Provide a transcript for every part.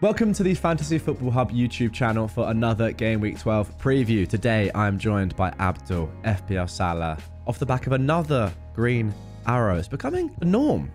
Welcome to the Fantasy Football Hub YouTube channel for another Game Week 12 preview. Today I'm joined by Abdul, FPL Salah, off the back of another green arrow. It's becoming a norm,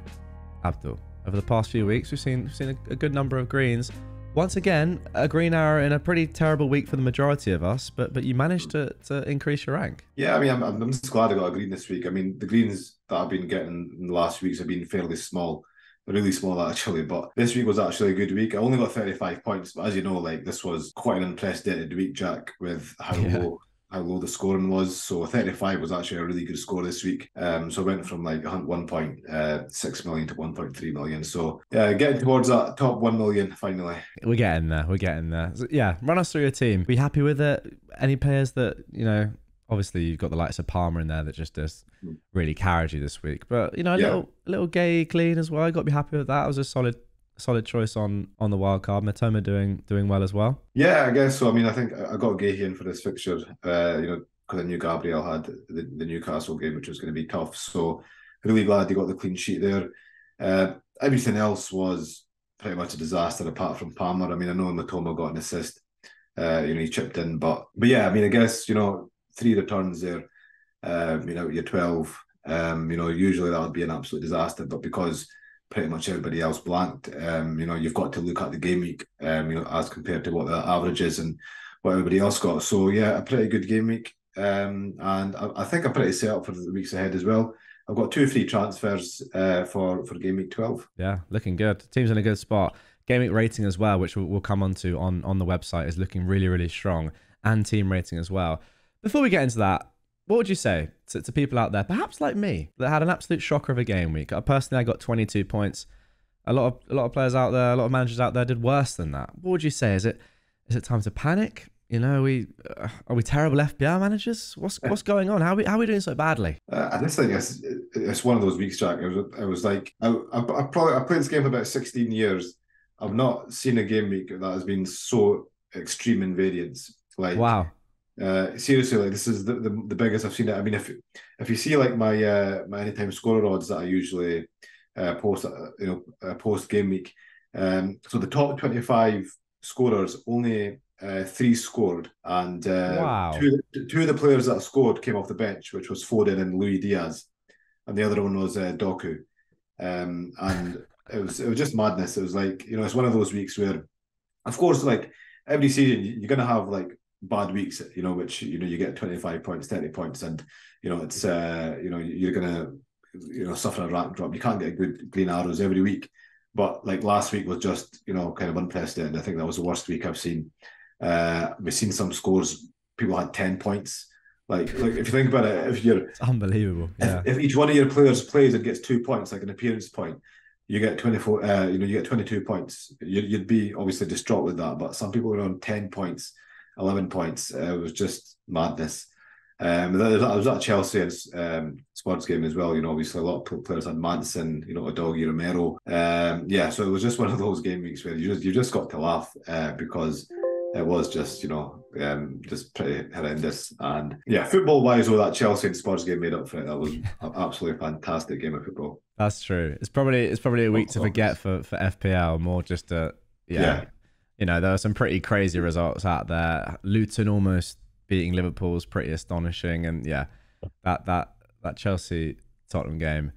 Abdul. Over the past few weeks, we've seen a good number of greens. Once again, a green arrow in a pretty terrible week for the majority of us, but you managed to increase your rank. Yeah, I mean, I'm just glad I got a green this week. I mean, the greens that I've been getting in the last weeks have been fairly small. Really small actually, but this week was actually a good week. I only got 35 points, but as you know, like this was quite an unprecedented week, Jack, with how low the scoring was. So 35 was actually a really good score this week. So I went from like 1.6 million to 1.3 million. So yeah, getting towards that top 1 million finally. We're getting there. We're getting there. So, yeah, run us through your team. Be happy with it? Any players that, you know, obviously you've got the likes of Palmer in there that just really carried you this week. But, you know, a little gay clean as well. I got to be happy with that. It was a solid choice on the wild card. Matoma doing well as well. Yeah, I guess so. I mean, I think I got Gahey in for this fixture, you know, because I knew Gabriel had the Newcastle game, which was going to be tough. So really glad he got the clean sheet there. Everything else was pretty much a disaster apart from Palmer. I mean, I know Matoma got an assist. You know, he chipped in, but yeah, I mean, I guess, you know, 3 returns there, you know, you're 12. You know, usually that would be an absolute disaster, but because pretty much everybody else blanked, you know, you've got to look at the game week, you know, as compared to what the average is and what everybody else got. So yeah, a pretty good game week. And I think I'm pretty set up for the weeks ahead as well. I've got 2 free transfers for game week 12. Yeah, looking good. Team's in a good spot. Game week rating as well, which we'll come on to on the website, is looking really, really strong, and team rating as well. Before we get into that, what would you say to people out there, perhaps like me, that had an absolute shocker of a game week? Personally, I got 22 points. A lot of players out there, a lot of managers out there did worse than that. What would you say? Is it time to panic? You know, are we terrible FPL managers? What's going on? How are we doing so badly? I just think it's one of those weeks, Jack. It was like I played this game for about 16 years. I've not seen a game week that has been so extreme in variance. Like, wow. Seriously, like this is the biggest I've seen it. I mean, if you see like my anytime scorer odds that I usually post, post game week, so the top 25 scorers, only 3 scored, and wow. two of the players that scored came off the bench, which was Foden and Luis Diaz, and the other one was Doku, and it was just madness. It was like, you know, it's one of those weeks where, of course, like every season you're gonna have like bad weeks, you know, which, you know, you get 25 points, 30 points, and, you know, it's you know, you're gonna, you know, suffer a rank drop. You can't get good green arrows every week, but like last week was just, you know, kind of unprecedented. I think that was the worst week I've seen. We've seen some scores, people had 10 points. Like if you think about it, it's unbelievable. Yeah. If each one of your players plays and gets 2 points, like an appearance point, you get 24. You know, you get 22 points. You'd be obviously distraught with that, but some people are on 10 points. 11 points. It was just madness. There was that Chelsea and Spurs game as well. You know, obviously a lot of players had Madison, you know, Udogie, Romero. Yeah, so it was just one of those game weeks where you just got to laugh because it was just, you know, just pretty horrendous. And yeah, football wise, though, that Chelsea and Spurs game made up for it. That was an absolutely fantastic game of football. That's true. It's probably a week to forget for FPL. More just yeah. You know, there are some pretty crazy results out there. Luton almost beating Liverpool was pretty astonishing. And yeah, that Chelsea Tottenham game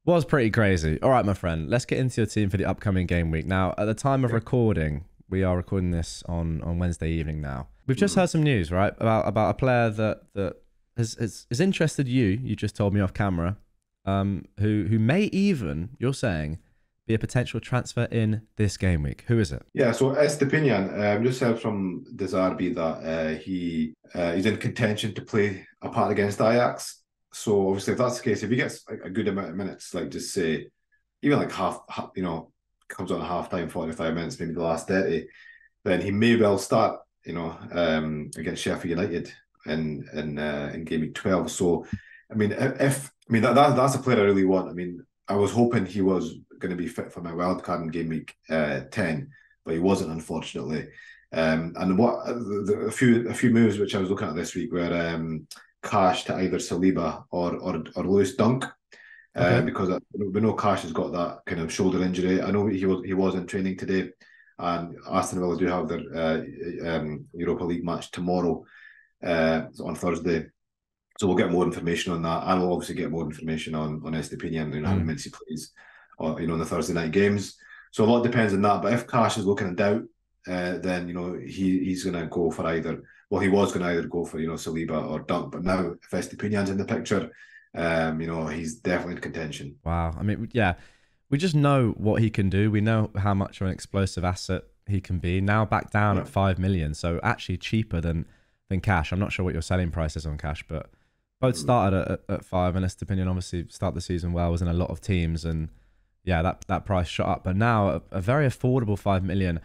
was pretty crazy. All right, my friend, let's get into your team for the upcoming game week. Now, at the time of recording, we are recording this on Wednesday evening now. We've just heard some news, right, about a player that has interested you. You just told me off camera, who may even, you're saying, be a potential transfer in this game week. Who is it? Yeah, so Estepinian, just heard from Desarbi that he's in contention to play a part against Ajax. So obviously, if that's the case, if he gets like a good amount of minutes, like just say, even like half, you know, comes on half time, 45 minutes, maybe the last 30, then he may well start, you know, against Sheffield United in game week 12. So, I mean, that's a player I really want. I mean, I was hoping he was going to be fit for my wildcard in game week 10, but he wasn't, unfortunately. And a few moves which I was looking at this week were Cash to either Saliba or Lewis Dunk, because we know Cash has got that kind of shoulder injury. I know he was in training today, and Aston Villa do have their Europa League match tomorrow, on Thursday. So we'll get more information on that, and we'll obviously get more information on Estepinian and how many he plays, in the Thursday night games. So a lot depends on that. But if Cash is looking in doubt, then he's going to go for either. Well, he was going to either go for Saliba or Dunk, but now if Estepinian's in the picture, he's definitely in contention. Wow, I mean, yeah, we just know what he can do. We know how much of an explosive asset he can be. Now back down at 5 million, so actually cheaper than Cash. I'm not sure what your selling price is on Cash, but both started at 5, and Estepinian obviously started the season well, was in a lot of teams, and yeah, that price shot up. But now a very affordable 5 million.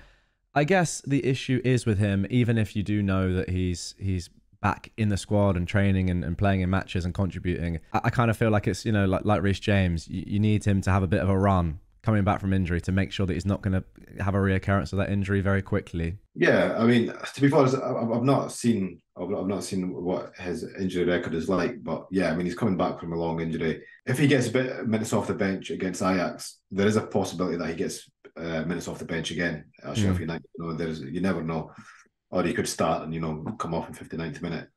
I guess the issue is with him, even if you do know that he's back in the squad and training and playing in matches and contributing, I kind of feel like it's, like Reece James, you need him to have a bit of a run coming back from injury to make sure that he's not going to have a reoccurrence of that injury very quickly. Yeah, I mean, to be honest, I've not seen what his injury record is like, but yeah, I mean, he's coming back from a long injury. If he gets a bit of minutes off the bench against Ajax, there is a possibility that he gets minutes off the bench again at Sheffield United. You never know, or he could start and come off in 59th minute.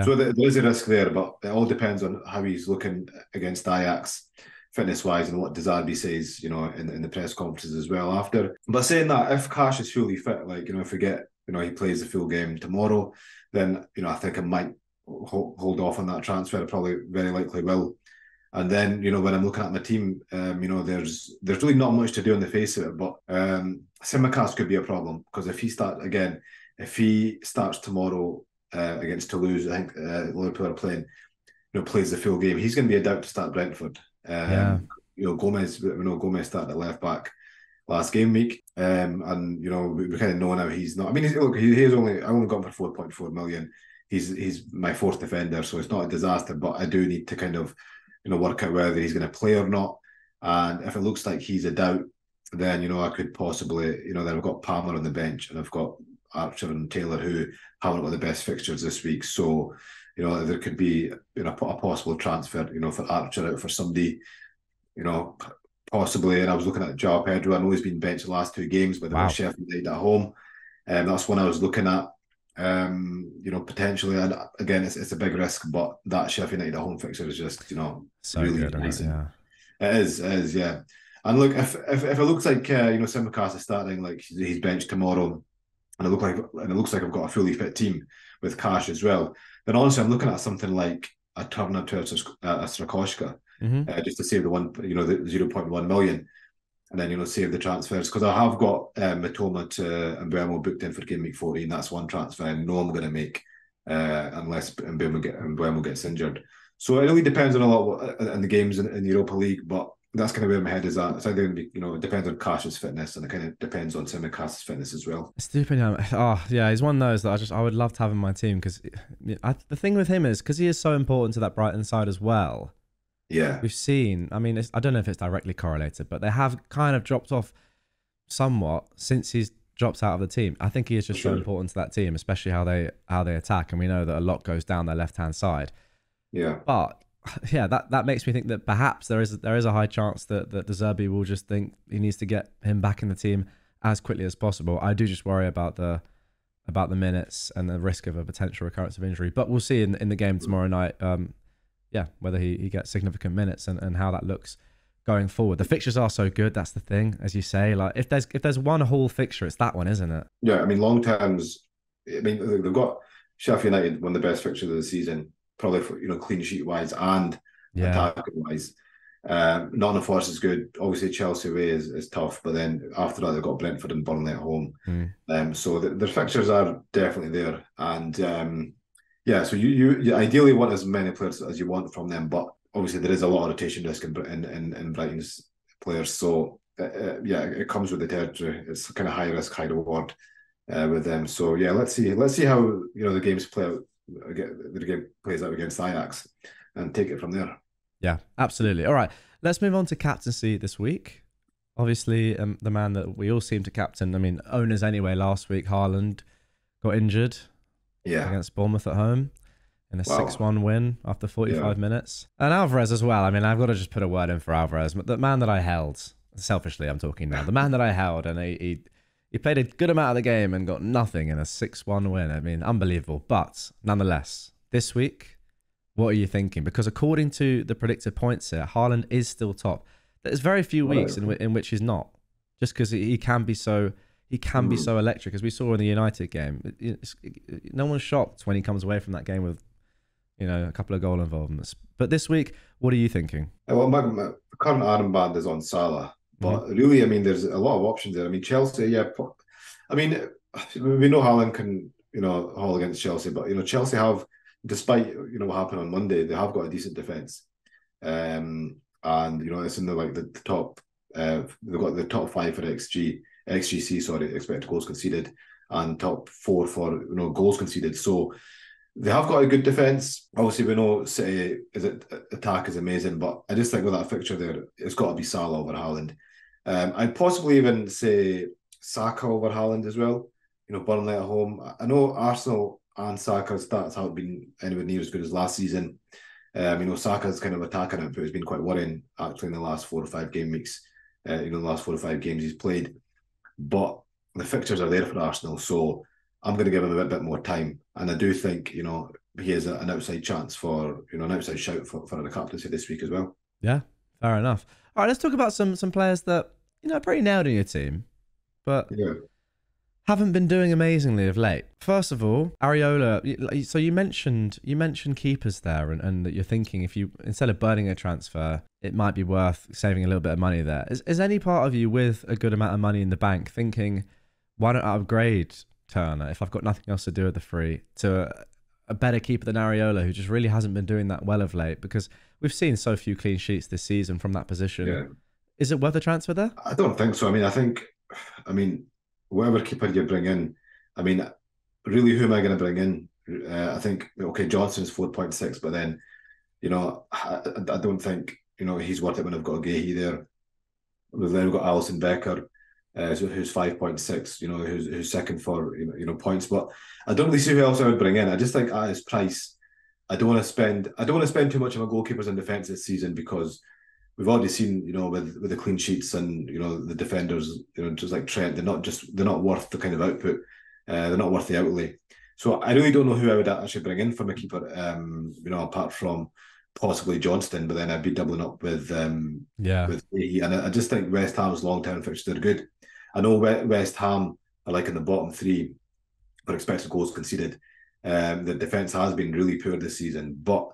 So there is a risk there, but it all depends on how he's looking against Ajax, fitness wise, and what De Zerbi says, in the press conferences as well after. But saying that, if Cash is fully fit, if we get, he plays the full game tomorrow, then, I think I might hold off on that transfer. I probably very likely will. And then, when I'm looking at my team, there's really not much to do on the face of it, but Tsimikas could be a problem, because if he starts tomorrow against Toulouse, I think Liverpool are playing, plays the full game, he's going to be a doubt to start Brentford. Gomez started at left back last game week, and we kind of know now he's not. I mean, I only got him for 4.4 million. He's my fourth defender, so it's not a disaster. But I do need to kind of work out whether he's going to play or not. And if it looks like he's a doubt, then I could possibly then I've got Palmer on the bench, and I've got Archer and Taylor who haven't got the best fixtures this week. So there could be a possible transfer for Archer out for somebody possibly. And I was looking at João Pedro. I know he's been benched the last 2 games, but they were Sheffield United at home. That's one I was looking at. Potentially, and again, it's a big risk, but that Sheffield United at home fixture is just so really good, nice. Yeah. It is, yeah. And look, if it looks like Tsimikas is starting, like he's benched tomorrow, and it looks like I've got a fully fit team with Cash as well, then honestly I'm looking at something like a Turner to a Strakoschka, just to save the 0.1 million, and then save the transfers, because I have got Mitoma to Mbeumo booked in for game week 14. That's one transfer I know I'm going to make, unless Mbeumo gets injured. So it really depends on a lot in the games in the Europa League, but that's kind of where my head is at. It's either going to be, it depends on Cash's fitness, and it kind of depends on Tsimikas' fitness as well. He's one of those that I would love to have in my team, because the thing with him is, because he is so important to that Brighton side as well. Yeah, we've seen. I mean, I don't know if it's directly correlated, but they have kind of dropped off somewhat since he's dropped out of the team. I think he is just so important to that team, especially how they attack, and we know that a lot goes down their left hand side. Yeah, but yeah, that makes me think that perhaps there is a high chance that De Zerbi will just think he needs to get him back in the team as quickly as possible. I do just worry about the minutes and the risk of a potential recurrence of injury, but we'll see in the game tomorrow night. Whether he gets significant minutes and how that looks going forward. The fixtures are so good. That's the thing, as you say. Like if there's one whole fixture, it's that one, isn't it? Yeah, I mean, long terms. I mean, they've got Sheffield United, one of the best fixtures of the season, probably for clean sheet wise and attacking wise. Nottingham Forest is good. Obviously, Chelsea away is tough, but then after that they've got Brentford and Burnley at home. So their fixtures are definitely there, and so you ideally want as many players as you want from them, but obviously there is a lot of rotation risk in Brighton's players. So it comes with the territory. It's kind of high risk, high reward with them. So let's see how the games play out. The game plays out against Ajax, and take it from there. Yeah, absolutely. All right, let's move on to captaincy this week. Obviously, the man that we all seem to captain. I mean, owners anyway. Last week, Haaland got injured. Against Bournemouth at home in a 6-1 win after 45 minutes. And Alvarez as well. I mean, I've got to just put a word in for Alvarez. The man that I held, selfishly I'm talking now, the man that I held, and he He played a good amount of the game and got nothing in a 6-1 win. I mean, unbelievable. But nonetheless, this week, what are you thinking? Because according to the predicted points here, Haaland is still top. There's very few weeks in which he's not, just because he can be so electric, as we saw in the United game. No one's shocked when he comes away from that game with, a couple of goal involvements. But this week, what are you thinking? Well, my current armband is on Salah, but really, I mean, there's a lot of options there. I mean, Chelsea, yeah. I mean, we know Haaland can, haul against Chelsea, but Chelsea have, despite what happened on Monday, they have got a decent defense, and it's in the top. They've got the top 5 for XGC, sorry, expected goals conceded, and top 4 for goals conceded. So they have got a good defence. Obviously, we know City attack is amazing, but I just think with that fixture there, it's got to be Salah over Haaland. I'd possibly even say Saka over Haaland as well. Burnley at home. I know Arsenal and Saka's stats haven't been anywhere near as good as last season. Saka's kind of attacking it, but it's been quite worrying actually in the last 4 or 5 game weeks. The last 4 or 5 games he's played. But the fixtures are there for Arsenal, so I'm going to give him a bit more time. And I do think, he has an outside chance for, an outside shout for the captaincy this week as well. Yeah, fair enough. All right, let's talk about some players that, are pretty nailed in your team, but haven't been doing amazingly of late. First of all, Areola. So you mentioned keepers there, and that you're thinking if you, instead of burning a transfer, it might be worth saving a little bit of money there. Is any part of you with a good amount of money in the bank thinking, why don't I upgrade Turner if I've got nothing else to do with the free to a better keeper than Areola, who just really hasn't been doing that well of late? Because we've seen so few clean sheets this season from that position. Yeah. Is it worth a transfer there? I don't think so. I mean, whatever keeper you bring in, really, who am I going to bring in? I think, Johnson's 4.6, but then, I don't think, he's worth it when I've got a Gahey there. We've got Alisson Becker, who's 5.6, who's second for, points. But I don't really see who else I would bring in. I just think at his price, I don't want to spend too much on my goalkeepers and defence this season, because we've already seen, with the clean sheets and, the defenders, just like Trent, they're not worth the kind of output. They're not worth the outlay. So I really don't know who I would actually bring in from a keeper, apart from possibly Johnston, but then I'd be doubling up with Leahy. And I just think West Ham's long-term fixtures are good. I know West Ham are in the bottom 3 for expected goals conceded. The defence has been really poor this season, but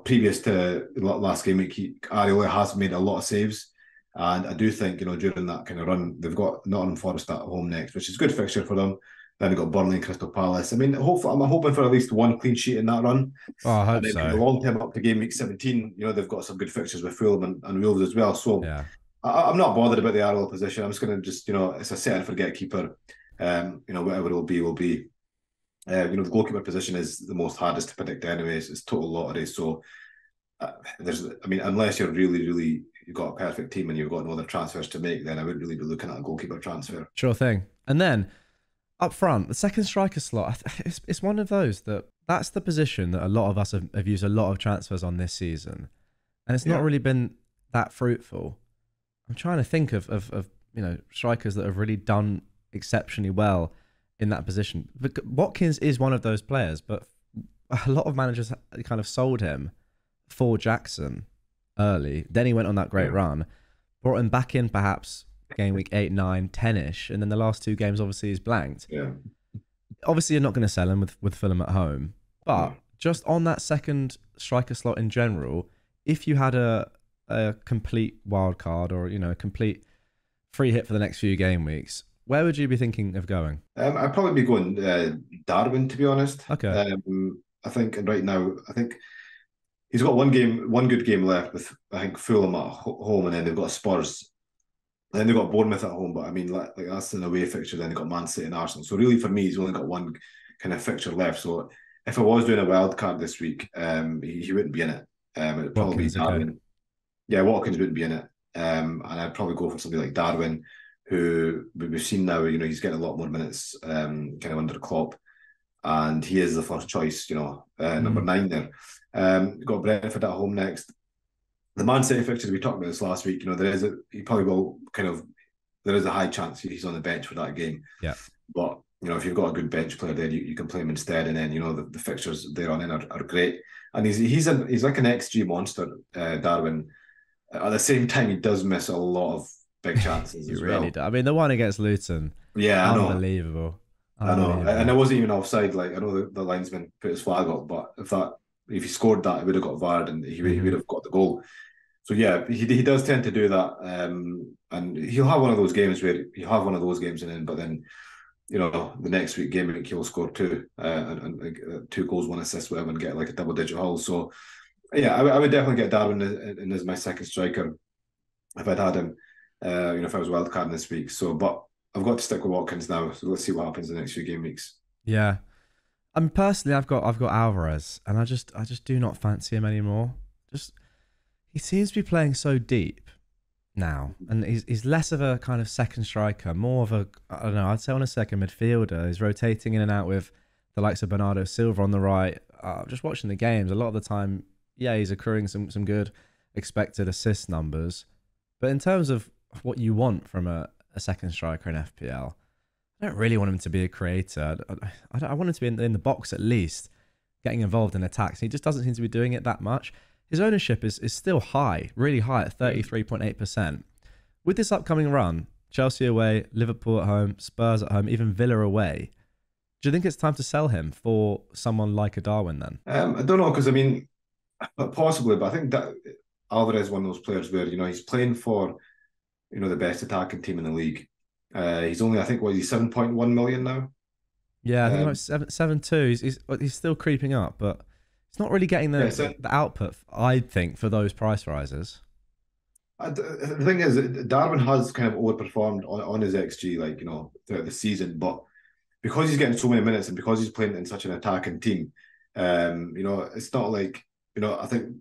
previous to last game week, Areola has made a lot of saves, and I do think during that kind of run, they've got Nottingham Forest at home next, which is a good fixture for them. Then they've got Burnley and Crystal Palace. I'm hoping for at least one clean sheet in that run. Oh, I hope so. The long term up to game week 17, they've got some good fixtures with Fulham and Wolves as well. So yeah. I'm not bothered about the Areola position. I'm just going to it's a set and forget keeper. Whatever it will be. The goalkeeper position is the most hardest to predict anyways. It's total lottery. So unless you're really you've got a perfect team and you've got no other transfers to make, then I wouldn't really be looking at a goalkeeper transfer. Sure thing. And then up front, the second striker slot, it's one of those that's the position that a lot of us have used a lot of transfers on this season, and it's not really been that fruitful. I'm trying to think of strikers that have really done exceptionally well in that position. Watkins is one of those players, but a lot of managers kind of sold him for Jackson early. Then he went on that great run, brought him back in perhaps game week 8, 9, 10-ish, and then the last 2 games obviously he's blanked. Yeah. Obviously, you're not going to sell him with Fulham at home, but just on that second striker slot in general, if you had a complete wild card or a complete free hit for the next few game weeks, where would you be thinking of going? I'd probably be going Darwin, to be honest. Okay. I think right now, he's got one good game left with, I think, Fulham at home, and then they've got Spurs. And then they've got Bournemouth at home, but that's an away fixture. Then they've got Man City and Arsenal. So really, for me, he's only got one kind of fixture left. So if I was doing a wild card this week, he wouldn't be in it. It'd probably be Darwin. Okay. Yeah, Watkins wouldn't be in it. And I'd probably go for somebody like Darwin, who we've seen now, he's getting a lot more minutes kind of under Klopp, and he is the first choice, number 9 there. Got Brentford at home next. The Man City fixtures, we talked about this last week, he probably will kind of there is a high chance he's on the bench for that game. Yeah. But if you've got a good bench player there, you can play him instead, and then the fixtures they're on in are great. And he's like an XG monster, Darwin. At the same time, he does miss a lot of big chances He as really well. does. I mean, the one against Luton, Yeah, I know. unbelievable. I know, and it wasn't even offside. Like I know the linesman put his flag up, but if he scored that, it would have got VAR'd and he would have got the goal. So yeah, he does tend to do that, and he'll have one of those games where he'll have one of those games and then, but then the next week Gameweek he'll score two and 2 goals, 1 assist, whatever, and get like a double-digit haul. So yeah, I would definitely get Darwin in as my second striker if I'd had him. If I was wildcarding this week. So, but I've got to stick with Watkins now. So let's see what happens in the next few game weeks. Yeah, I mean, personally, I've got Alvarez, and I just do not fancy him anymore. He seems to be playing so deep now, and he's less of a kind of second striker, more of a, I don't know, I'd say on a second midfielder. He's rotating in and out with the likes of Bernardo Silva on the right. Just watching the games, a lot of the time, yeah, he's accruing some good expected assist numbers, but in terms of what you want from a second striker in FPL, I don't really want him to be a creator. I want him to be in the box at least, getting involved in attacks. He just doesn't seem to be doing it that much. His ownership is still high, really high at 33.8%. With this upcoming run, Chelsea away, Liverpool at home, Spurs at home, even Villa away, do you think it's time to sell him for someone like a Darwin then? I don't know, because I mean, possibly, but I think that Alvarez is one of those players where he's playing for the best attacking team in the league. He's only, I think, he's 7.1 million now. Yeah, I think like 7.2. He's still creeping up, but it's not really getting the output, I think, for those price rises. The thing is, Darwin has kind of overperformed on his XG, throughout the season. But because he's getting so many minutes and because he's playing in such an attacking team, it's not like I think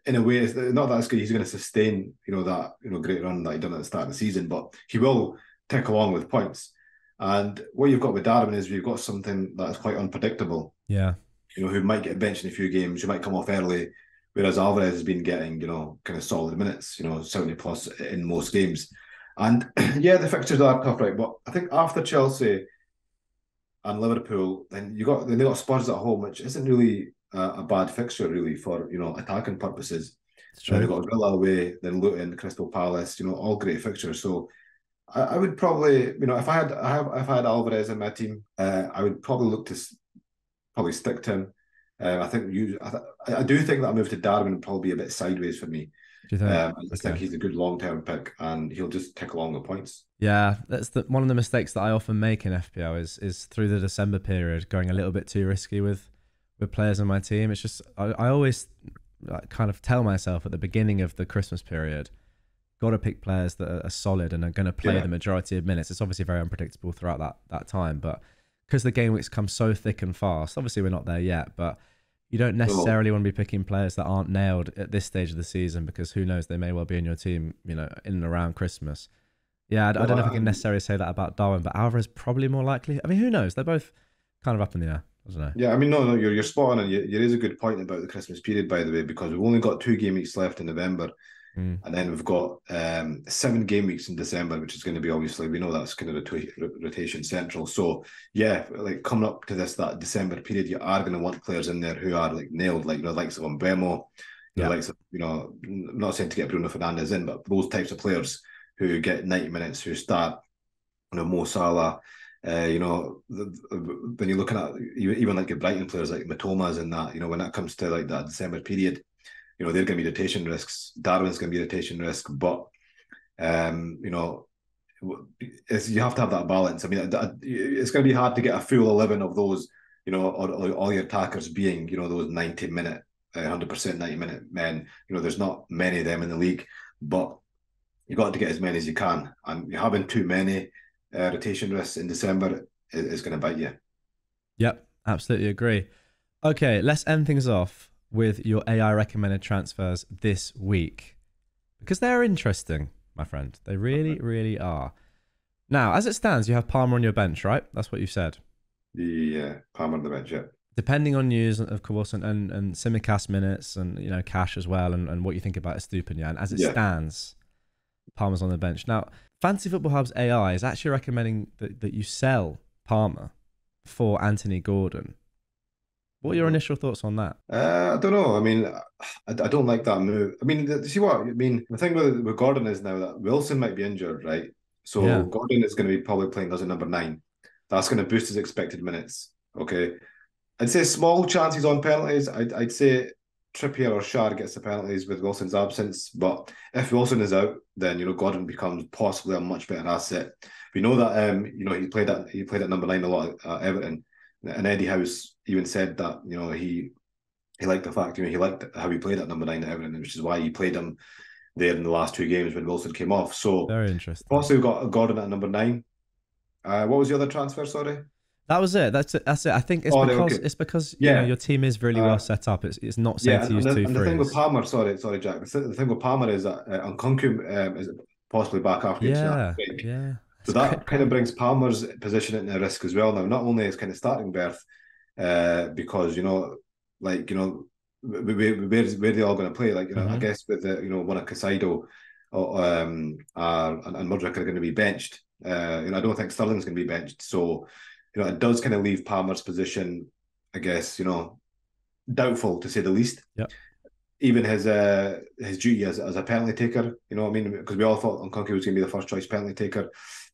in a way it's not that he's going to sustain that great run that he done at the start of the season, but he will tick along with points. And what you've got with Darwin is we've got something that is quite unpredictable. Yeah. Who might get benched in a few games, who might come off early, whereas Alvarez has been getting, kind of solid minutes, 70 plus in most games. And yeah, the fixtures are tough, right? But I think after Chelsea and Liverpool, then they got Spurs at home, which isn't really a bad fixture really for attacking purposes. They've got Villa away, then Luton, Crystal Palace, all great fixtures. So I would probably, if I had Alvarez in my team, I would probably look to probably stick to him. I do think that a move to Darwin would probably be a bit sideways for me. Do you think? I just think he's a good long-term pick, and he'll just tick along the points. Yeah, that's one of the mistakes that I often make in FPL is through the December period going a little bit too risky with players on my team. It's just I always kind of tell myself at the beginning of the Christmas period, got to pick players that are solid and are going to play the majority of minutes. It's obviously very unpredictable throughout that time, but because the game weeks come so thick and fast, obviously we're not there yet, but you don't necessarily want to be picking players that aren't nailed at this stage of the season, because who knows, they may well be in your team, in and around Christmas. Yeah, I don't know if I can necessarily say that about Darwin, but Alvarez probably more likely. I mean, who knows? They're both kind of up in the air. I don't know. Yeah, I mean, no, you're spot on, and you raise a good point about the Christmas period, by the way, because we've only got 2 game weeks left in November. And then we've got 7 game weeks in December, which is going to be, obviously, we know that's kind of rotation central. So yeah, like coming up to that December period, you are going to want players in there who are like nailed, like the likes of Mbeumo, the likes of, I'm not saying to get Bruno Fernandes in, but those types of players who get 90 minutes, who start, Mo Salah. When you're looking at even like your Brighton players like Matomas and that, when that comes to like that December period, they're going to be rotation risks. Darwin's going to be a rotation risk, but you have to have that balance. I mean, it's going to be hard to get a full 11 of those, or all your attackers being, those 90-minute, 100% 90-minute men. There's not many of them in the league, but you got to get as many as you can. And having too many rotation risks in December is going to bite you. Yep, absolutely agree. Okay, let's end things off with your AI recommended transfers this week, because they're interesting, my friend. They really, really are. Now, as it stands, you have Palmer on your bench, right? That's what you said. Yeah, Palmer on the bench, yeah. Depending on news, of course, and Simicast minutes and, cash as well, and what you think about Estupiñán. And as it stands, Palmer's on the bench. Now, Fantasy Football Hub's AI is actually recommending that you sell Palmer for Anthony Gordon. What are your initial thoughts on that? I don't know. I mean, I don't like that move. I mean, see what I mean. The thing with Gordon is now that Wilson might be injured, right? So Yeah. Gordon is going to be probably playing as a number 9. That's going to boost his expected minutes. Okay, I'd say small chances on penalties. I'd say Trippier or Shard gets the penalties with Wilson's absence. But if Wilson is out, then Gordon becomes possibly a much better asset. We know that he played at number 9 a lot at Everton, and Eddie House even said that he liked the fact he liked how he played at number 9 at Everton, which is why he played him there in the last 2 games when Wilson came off. So Very interesting. also we've got Gordon at number 9. What was the other transfer? Sorry. That was it. That's it. I think it's because your team is really well set up. It's not safe to use two and the thing with Palmer, sorry, Jack. The thing with Palmer is that Nkunku is possibly back after yeah, break. yeah. So that kind of brings Palmer's position into risk as well. Now, not only his kind of starting berth, because where they all going to play? I guess with one of Casado and Mudryk are going to be benched. I don't think Sterling's going to be benched. So it does kind of leave Palmer's position, I guess, doubtful to say the least. Yeah. Even his duty as a penalty taker, because we all thought Nkunku was going to be the first choice penalty taker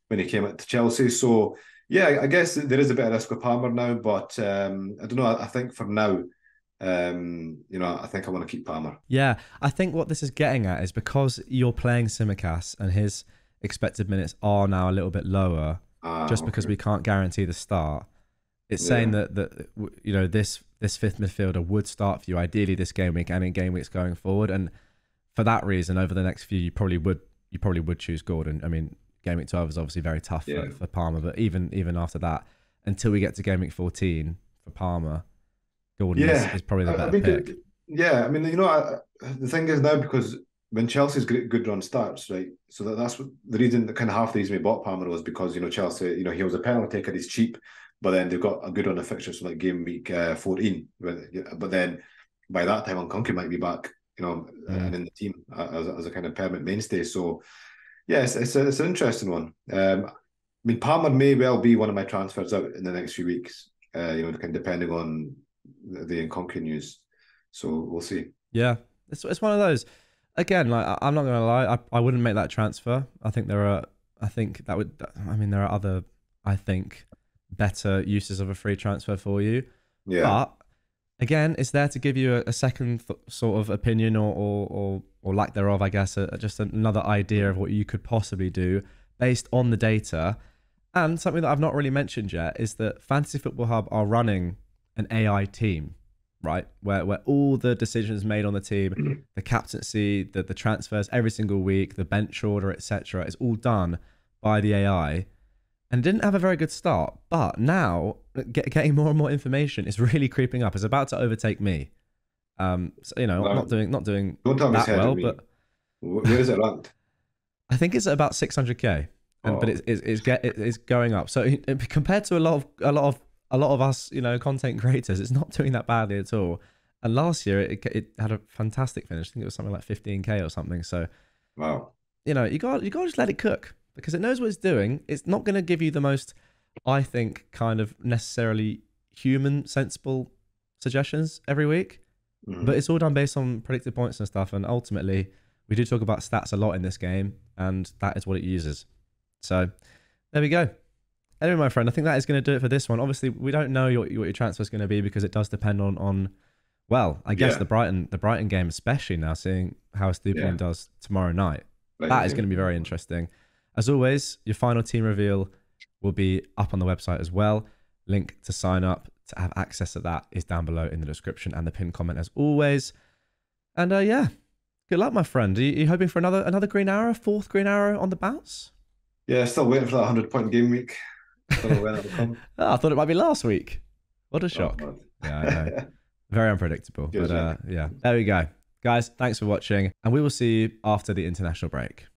when he came up to Chelsea. So yeah, I guess there is a bit of risk with Palmer now, but I don't know. I think for now, I think I want to keep Palmer. Yeah, I think what this is getting at is because you're playing Tsimikas and his expected minutes are now a little bit lower, because we can't guarantee the start. It's saying that this fifth midfielder would start for you ideally this game week and in game weeks going forward, and for that reason, over the next few, you probably would choose Gordon. I mean, game week 12 is obviously very tough for Palmer, but even after that, until we get to game week 14 for Palmer, Gordon is probably the better pick. I mean, the thing is now, because when Chelsea's good run starts, right? So that's what the reason, kind of half the reason we bought Palmer was because Chelsea, he was a penalty taker, he's cheap, but then they've got a good run of fixtures, so like game week 14. But then by that time, Nkunku might be back, and in the team as a kind of permanent mainstay. So yeah, it's an interesting one. I mean, Palmer may well be one of my transfers out in the next few weeks. Kind of depending on the Nkunku news. So we'll see. Yeah, it's one of those. Again, like, I'm not gonna lie, I wouldn't make that transfer. There are other, I think, better uses of a free transfer for you. Yeah. But again, it's there to give you a second sort of opinion or lack thereof, I guess, just another idea of what you could possibly do based on the data. And something that I've not really mentioned yet is that Fantasy Football Hub are running an AI team, right? Where all the decisions made on the team, the captaincy, the transfers every single week, the bench order, etc., is all done by the AI. And it didn't have a very good start, but now getting more and more information is really creeping up. It's about to overtake me. Not doing that well, but where is it ranked? I think it's at about 600k, but it's going up. So compared to a lot of us, content creators, it's not doing that badly at all. And last year it had a fantastic finish. I think it was something like 15k or something. So wow, you got to just let it cook, because it knows what it's doing. It's not going to give you the most, I think, kind of necessarily human sensible suggestions every week, but it's all done based on predicted points and stuff. And ultimately, we do talk about stats a lot in this game, and that is what it uses. So there we go. Anyway, my friend, I think that is going to do it for this one. Obviously, we don't know what your transfer is going to be, because it does depend on I guess the Brighton game, especially now, seeing how Stupinian does tomorrow night. That is going to be very interesting. As always, your final team reveal will be up on the website as well. Link to sign up to have access to that is down below in the description and the pinned comment as always. And good luck, my friend. Are you hoping for another green arrow, fourth green arrow on the bounce? Yeah, still waiting for that 100-point game week. Don't know when that'll come. I thought it might be last week. What a shock. Yeah, I know. Very unpredictable. But yeah, there we go. Guys, thanks for watching, and we will see you after the international break.